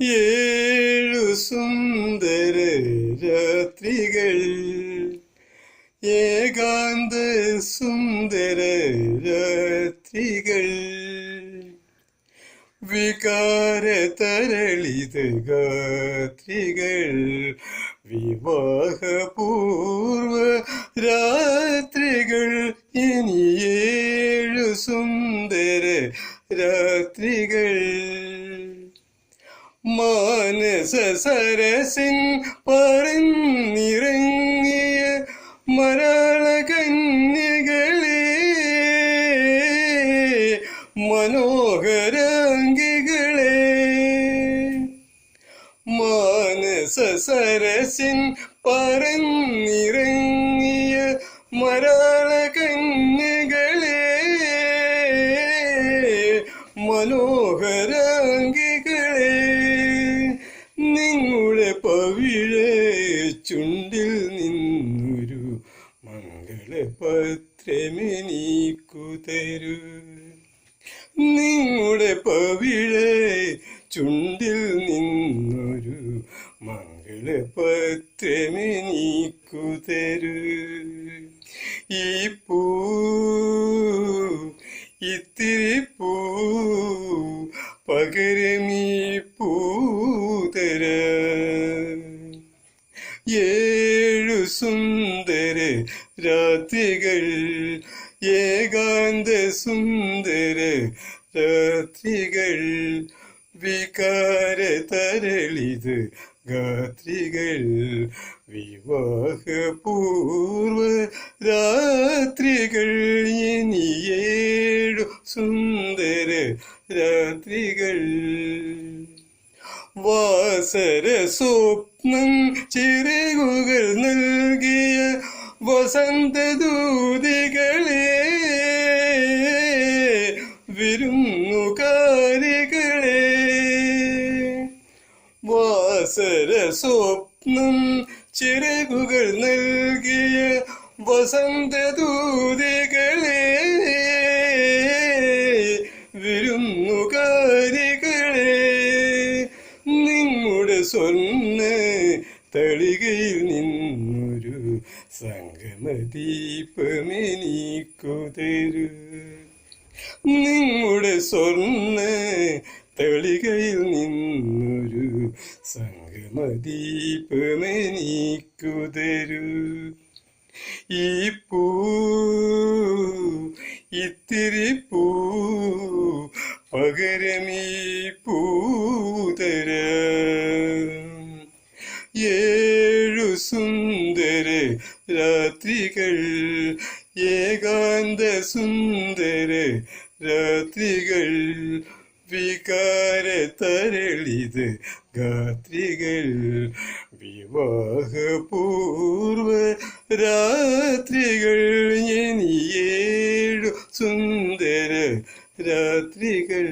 ഏഴു സുന്ദര രാത്രികൾ, ഏകാന്ത സുന്ദര രാത്രികൾ, വികാര തരളിത ഗാത്രികൾ, വിവാഹപൂർവ രാത്രികൾ, ഇനി ഏഴു സുന്ദര രാത്രികൾ. മാനസ സരസിൻ പറന്നിറങ്ങിയ മരാള കന്യകളെ, മനോഹരാംഗികളെ, മാനസ സരസിൻ പറന്നിറങ്ങിയ മരാള കന്യകളെ, മനോഹരാംഗികളെ, നിങ്ങളുടെ പവിഴ ചുണ്ടിൽ നിന്നൊരു മംഗളപത്രമെനിക്കു തരൂ. നിങ്ങളുടെ പവിഴ ചുണ്ടിൽ നിന്നൊരു മംഗളപത്രമെനിക്കു തരൂ. ഈ പൂ, ഇത്തിരി പൂ, പകരമീ പൂതര. ഏഴു സുന്ദര രാത്രികൾ, ഏകാന്ത സുന്ദര രാത്രികൾ, വികാര തരളിത ഗാത്രികൾ, വിവാഹപൂർവ രാത്രികൾ, ഇനി ഏഴു സുന്ദര രാത്രികൾ. വാസര സ്വപ്നം ചിറകുകൾ നൽകിയ വസന്തദൂതികളെ, വിരുന്നുകാരികളെ, വാസര സ്വപ്നം ചിറകുകൾ നൽകിയ വസന്തദൂതികളെ, വിരുന്നുകാരികളെ, നിങ്ങളുടെ സ്വർണ്ണ തളികയിൽ നിന്നൊരു സംഗമദീപമെനിക്കു തരൂ. നിങ്ങളുടെ സ്വർണ്ണ തളികയിൽ നിന്നൊരു സംഗമദീപമെനിക്കു തരൂ. ഈ പൂ, ഇത്തിരി പൂ, പകരമീ പൂതര. ഏഴു സുന്ദര രാത്രികൾ, ഏകാന്ത സുന്ദര രാത്രികൾ, വികാര തരളിത ഗാത്രികൾ, വിവാഹപൂർവ രാത്രികൾ, ഇനി ഏഴു സുന്ദര രാത്രികൾ.